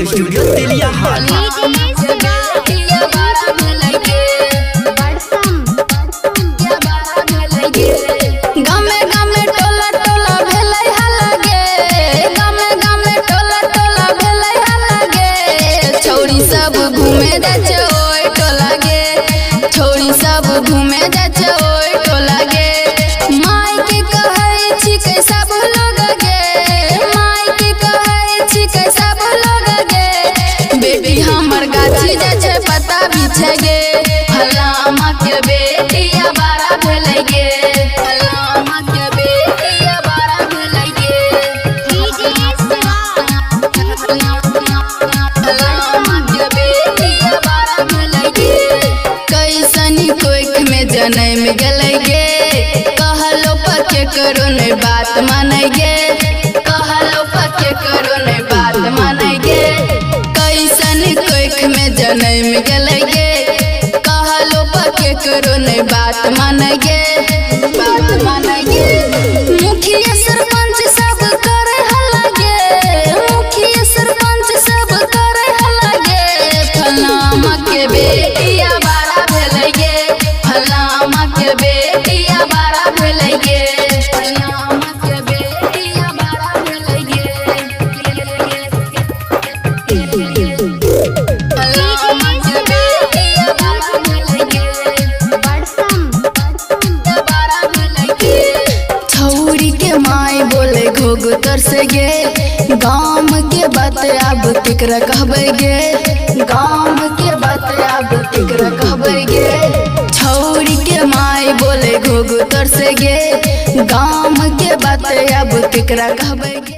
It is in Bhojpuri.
रिकॉर्डिंग स्टूडियो तेलिया हाट। सब घूमे जाचे ओए टोला गे, छोड़ी सब घूमे जाचे ओए टोला गे। माई के कहै छी के सब लोग गे, माई के कहै छी के सब लोग गे। बेटी हमर गाछी जाचे पता बिछे गे, फलामा के बेटिया बड़ा भेलै गे, फलामा के बेटिया बड़ा भेलै गे। कैसनी कोइक में जनम गलै गे, कहलो पके करो नहीं बात मानै गे, कहलो पके करो नहीं बात मानै गे। कैसनी कोइक में जनम गलै गे, कहलो पके करो नहीं बात मानै गे, बात मानै गे। मुखिया सरपंच सब करे हल्ला गे, मुखिया सरपंच सब करे हल्ला गे। फलामा के बेटिया बड़ा भेलै गे, फलामा के बेटिया बड़ा भेलै गे, फलामा के बेटिया बड़ा भेलै गे, फलामा के बेटिया बड़ा भेलै गे, बड़ा भेलै गे। छौरी के माई बोले घोघतर से गे, गाम के बात अब केकरा कहबै गे, गाम के बात अब केकरा कहबै गे। छौरी के माई बोले घोघतर से गे, गाम के बात अब केकरा कहबै गे।